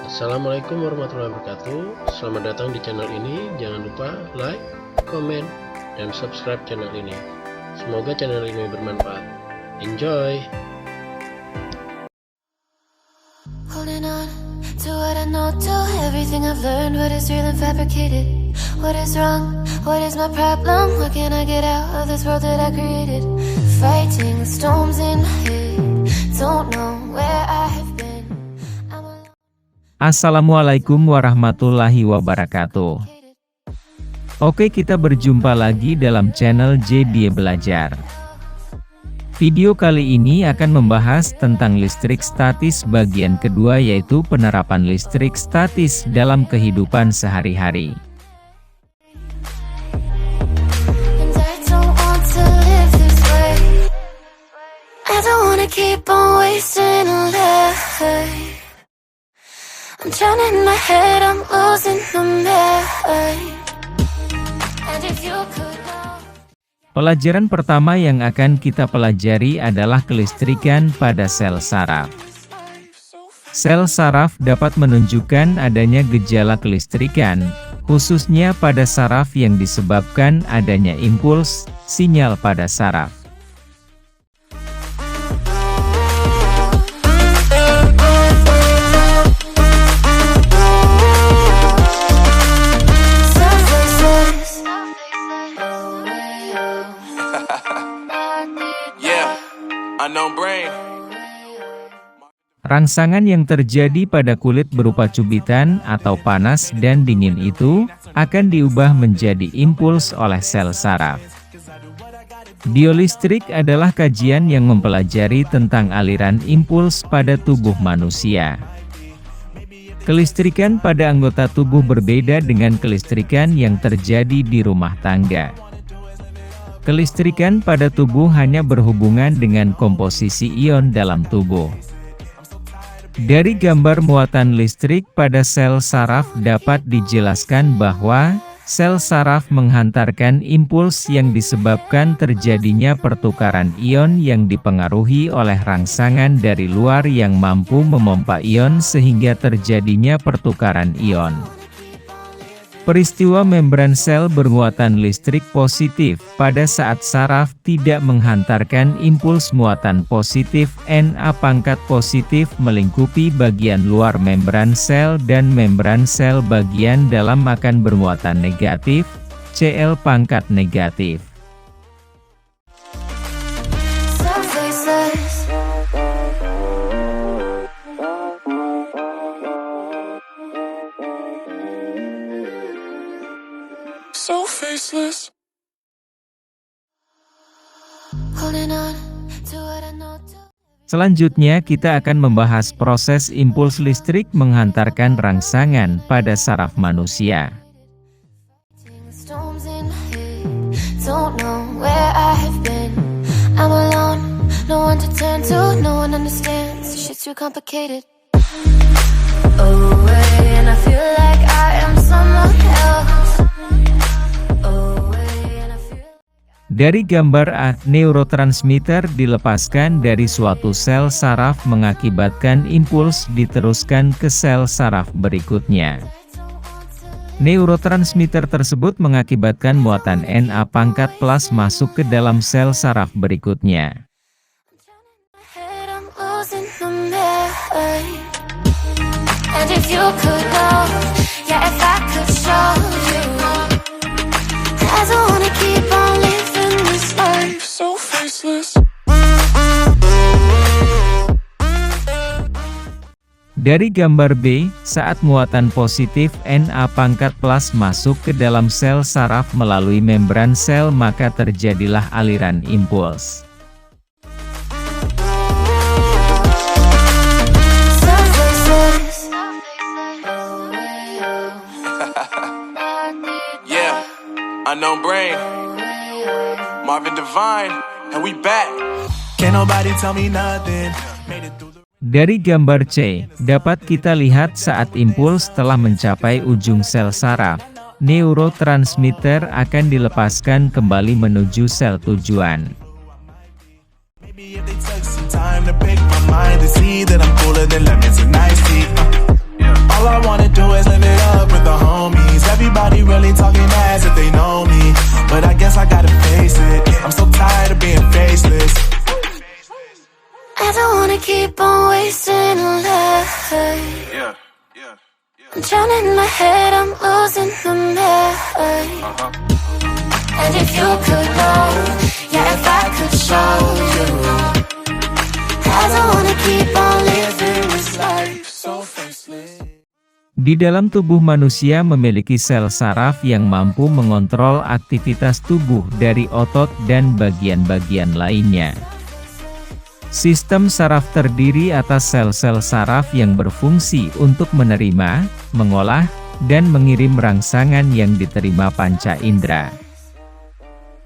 Assalamualaikum warahmatullahi wabarakatuh. Selamat datang di channel ini. Jangan lupa like, komen, dan subscribe channel ini. Semoga channel ini bermanfaat. Enjoy! Holding on to what I know, to everything I've learned. What is real and fabricated? What is wrong? What is my problem? What can I get out of this world that I created? Fighting storms in my head. Don't know where I have been. Assalamualaikum warahmatullahi wabarakatuh. Oke, kita berjumpa lagi dalam channel JD Belajar. Video kali ini akan membahas tentang listrik statis bagian kedua, yaitu penerapan listrik statis dalam kehidupan sehari-hari. I'm drowning in my head, I'm losing the mind. And if you could know. Pelajaran pertama yang akan kita pelajari adalah kelistrikan pada sel saraf. Sel saraf dapat menunjukkan adanya gejala kelistrikan, khususnya pada saraf yang disebabkan adanya impuls, sinyal pada saraf. Rangsangan yang terjadi pada kulit berupa cubitan atau panas dan dingin itu akan diubah menjadi impuls oleh sel saraf. Biolistrik adalah kajian yang mempelajari tentang aliran impuls pada tubuh manusia. Kelistrikan pada anggota tubuh berbeda dengan kelistrikan yang terjadi di rumah tangga. Kelistrikan pada tubuh hanya berhubungan dengan komposisi ion dalam tubuh. Dari gambar muatan listrik pada sel saraf dapat dijelaskan bahwa sel saraf menghantarkan impuls yang disebabkan terjadinya pertukaran ion yang dipengaruhi oleh rangsangan dari luar yang mampu memompa ion sehingga terjadinya pertukaran ion. Peristiwa membran sel bermuatan listrik positif pada saat saraf tidak menghantarkan impuls muatan positif Na pangkat positif melingkupi bagian luar membran sel dan membran sel bagian dalam akan bermuatan negatif, Cl pangkat negatif. So faceless. Holding on to what I know to. Selanjutnya kita akan membahas proses impuls listrik menghantarkan rangsangan pada saraf manusia. Storms in my head. Don't know where I have been. I'm alone, no one to turn to, no one understands. Shit's too complicated. Away, and I feel like I am someone else. Dari gambar A, neurotransmitter dilepaskan dari suatu sel saraf mengakibatkan impuls diteruskan ke sel saraf berikutnya. Neurotransmitter tersebut mengakibatkan muatan Na pangkat plus masuk ke dalam sel saraf berikutnya. Dari gambar B, saat muatan positif Na pangkat plus masuk ke dalam sel saraf melalui membran sel, maka terjadilah aliran impuls. Unknown Brain, Marvin Divine, and we back. Can't nobody tell me nothing. Dari gambar C, dapat kita lihat saat impuls telah mencapai ujung sel saraf, neurotransmitter akan dilepaskan kembali menuju sel tujuan. on wasting life. Yeah. I'm drowning in my head, I'm losing the mind. And if you could know, yeah, if I could show you, I don't wanna keep on living this life so faceless. Di dalam tubuh manusia memiliki sel saraf yang mampu mengontrol aktivitas tubuh dari otot dan bagian-bagian lainnya. Sistem saraf terdiri atas sel-sel saraf yang berfungsi untuk menerima, mengolah, dan mengirim rangsangan yang diterima panca indera.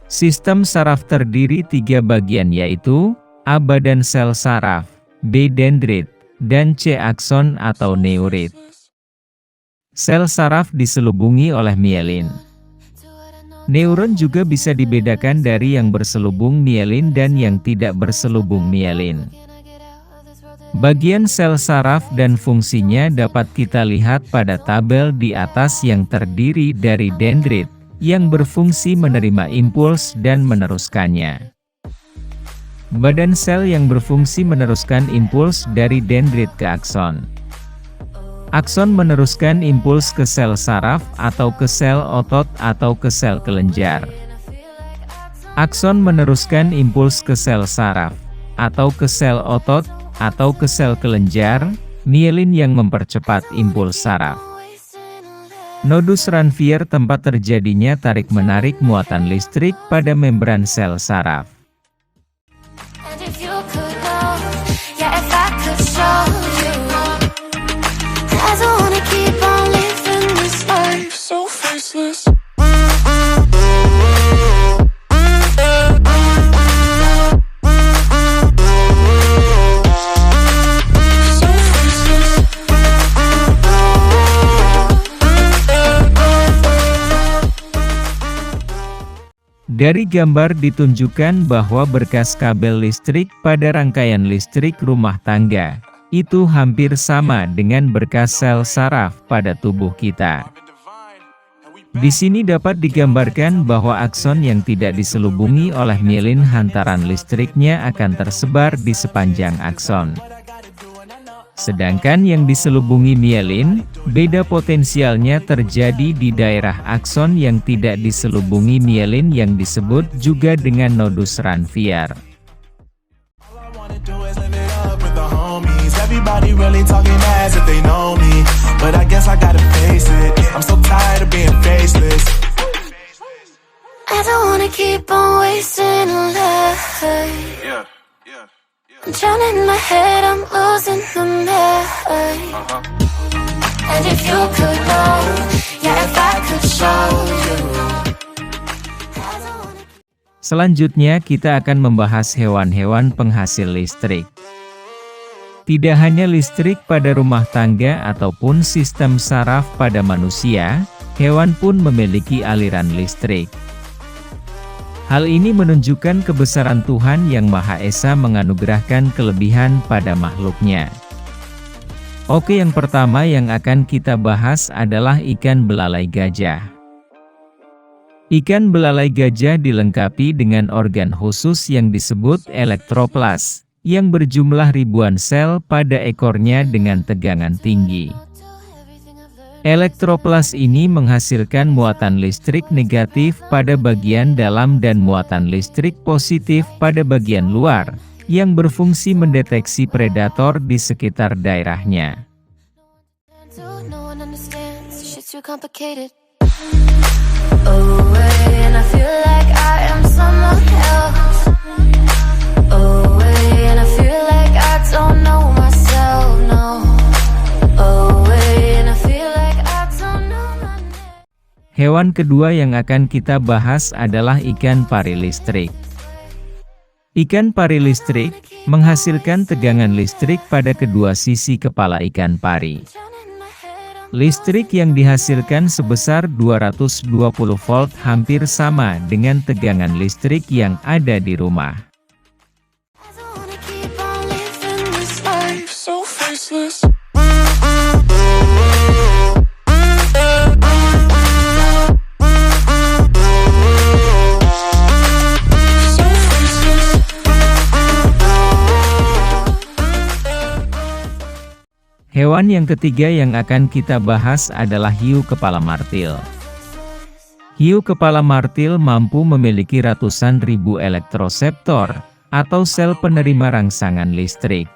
Sistem saraf terdiri 3 bagian yaitu, A. Badan sel saraf, B. Dendrit, dan C. Akson atau neurit. Sel saraf diselubungi oleh mielin. Neuron juga bisa dibedakan dari yang berselubung mielin dan yang tidak berselubung mielin. Bagian sel saraf dan fungsinya dapat kita lihat pada tabel di atas yang terdiri dari dendrit, yang berfungsi menerima impuls dan meneruskannya. Badan sel yang berfungsi meneruskan impuls dari dendrit ke akson. Akson meneruskan impuls ke sel saraf atau ke sel otot atau ke sel kelenjar. Akson meneruskan impuls ke sel saraf, atau ke sel otot, atau ke sel kelenjar, mielin yang mempercepat impuls saraf. Nodus Ranvier tempat terjadinya tarik-menarik muatan listrik pada membran sel saraf. And if you could know, yeah, if I could show you, I don't wanna keep on living this life so faceless. Dari gambar ditunjukkan bahwa berkas kabel listrik pada rangkaian listrik rumah tangga itu hampir sama dengan berkas sel saraf pada tubuh kita. Di sini dapat digambarkan bahwa akson yang tidak diselubungi oleh mielin hantaran listriknya akan tersebar di sepanjang akson. Sedangkan yang diselubungi mielin, beda potensialnya terjadi di daerah akson yang tidak diselubungi mielin yang disebut juga dengan nodus Ranvier. Everybody really talking as if they know me, but I guess I gotta face it. I'm so tired of being faceless. I don't wanna keep on wasting life. I'm drowning in my head, I'm losing the mind. And if you could know, yeah, if I could show you. Selanjutnya kita akan membahas hewan-hewan penghasil listrik. Tidak hanya listrik pada rumah tangga ataupun sistem saraf pada manusia, hewan pun memiliki aliran listrik. Hal ini menunjukkan kebesaran Tuhan yang Maha Esa menganugerahkan kelebihan pada makhluknya. Oke, yang pertama yang akan kita bahas adalah ikan belalai gajah. Ikan belalai gajah dilengkapi dengan organ khusus yang disebut elektroplas, yang berjumlah ribuan sel pada ekornya dengan tegangan tinggi. Elektroplas ini menghasilkan muatan listrik negatif pada bagian dalam dan muatan listrik positif pada bagian luar, yang berfungsi mendeteksi predator di sekitar daerahnya. Hewan kedua yang akan kita bahas adalah ikan pari listrik. Ikan pari listrik menghasilkan tegangan listrik pada kedua sisi kepala ikan pari. Listrik yang dihasilkan sebesar 220 volt hampir sama dengan tegangan listrik yang ada di rumah. Hewan yang ketiga yang akan kita bahas adalah hiu kepala martil. Hiu kepala martil mampu memiliki ratusan ribu elektroseptor, atau sel penerima rangsangan listrik.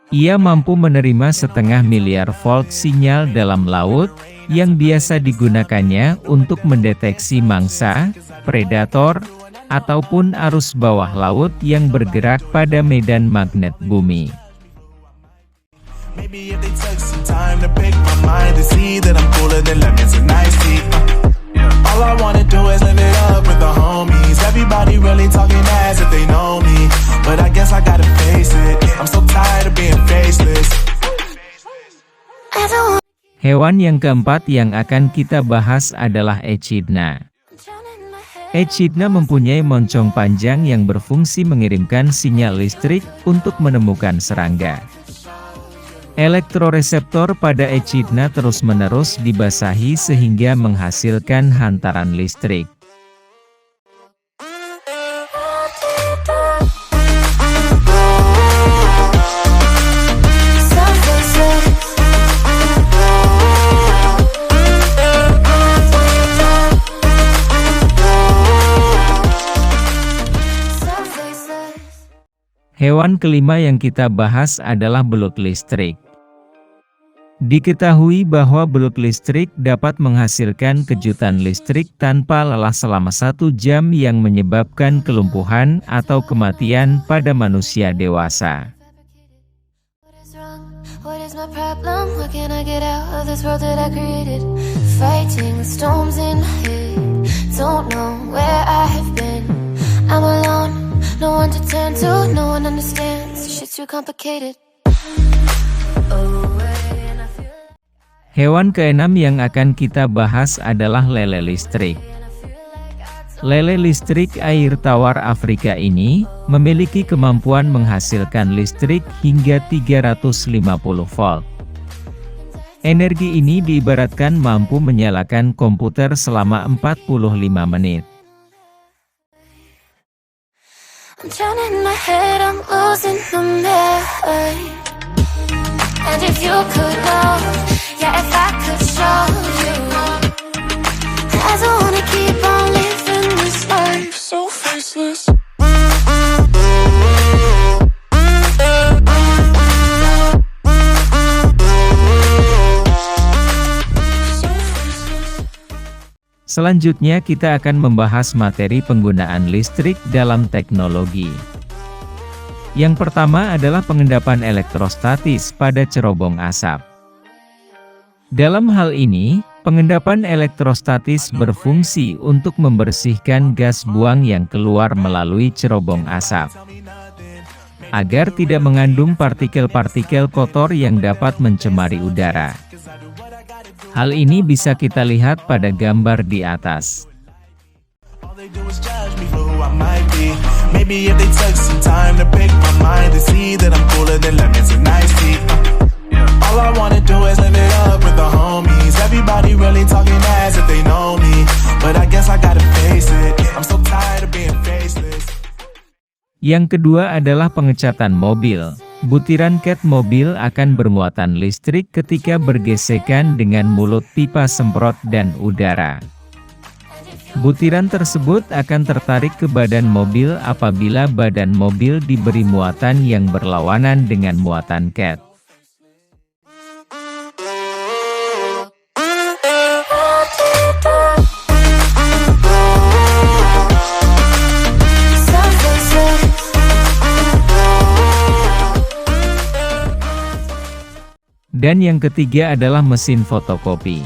Ia mampu menerima 0,5 miliar volt sinyal dalam laut, yang biasa digunakannya untuk mendeteksi mangsa, predator, ataupun arus bawah laut yang bergerak pada medan magnet bumi. Maybe if they took some time to pick my mind to see that I'm cooler than lemons and iced tea. All I wanna do is live it up with the homies. Everybody really talking as if they know me, but I guess I gotta face it. I'm so tired of being faceless. Hewan yang keempat yang akan kita bahas adalah echidna. Echidna mempunyai moncong panjang yang berfungsi mengirimkan sinyal listrik untuk menemukan serangga. Elektroreseptor pada echidna terus-menerus dibasahi sehingga menghasilkan hantaran listrik. Hewan kelima yang kita bahas adalah belut listrik. Diketahui bahwa belut listrik dapat menghasilkan kejutan listrik tanpa lelah selama 1 jam yang menyebabkan kelumpuhan atau kematian pada manusia dewasa. Hewan keenam yang akan kita bahas adalah lele listrik. Lele listrik air tawar Afrika ini memiliki kemampuan menghasilkan listrik hingga 350 volt. Energi ini diibaratkan mampu menyalakan komputer selama 45 menit. And if you could know, yeah, if I could show you, I don't wanna keep on living this life so faceless. Selanjutnya kita akan membahas materi penggunaan listrik dalam teknologi. Yang pertama adalah pengendapan elektrostatis pada cerobong asap. Dalam hal ini, pengendapan elektrostatis berfungsi untuk membersihkan gas buang yang keluar melalui cerobong asap, agar tidak mengandung partikel-partikel kotor yang dapat mencemari udara. Hal ini bisa kita lihat pada gambar di atas. Maybe if they took some time to pick my mind to see that I'm cooler than lemons and iced tea. All I wanna do is live it up with the homies. Everybody really talking as if they know me, but I guess I gotta face it. I'm so tired of being faceless. Yang kedua adalah pengecatan mobil. Butiran cat mobil akan bermuatan listrik ketika bergesekan dengan mulut pipa semprot dan udara. Butiran tersebut akan tertarik ke badan mobil apabila badan mobil diberi muatan yang berlawanan dengan muatan cat. Dan yang ketiga adalah mesin fotokopi.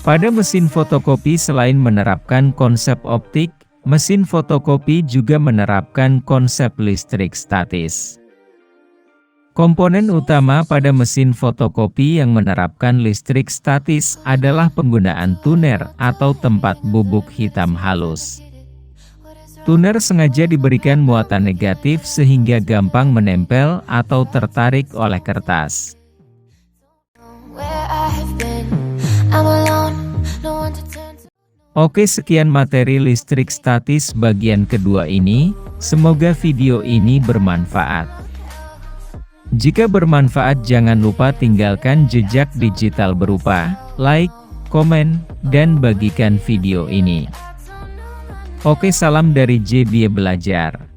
Pada mesin fotokopi selain menerapkan konsep optik, mesin fotokopi juga menerapkan konsep listrik statis. Komponen utama pada mesin fotokopi yang menerapkan listrik statis adalah penggunaan tuner atau tempat bubuk hitam halus. Tuner sengaja diberikan muatan negatif sehingga gampang menempel atau tertarik oleh kertas. Oke, sekian materi listrik statis bagian kedua ini. Semoga video ini bermanfaat. Jika bermanfaat jangan lupa tinggalkan jejak digital berupa like, komen, dan bagikan video ini. Oke, salam dari JB Belajar.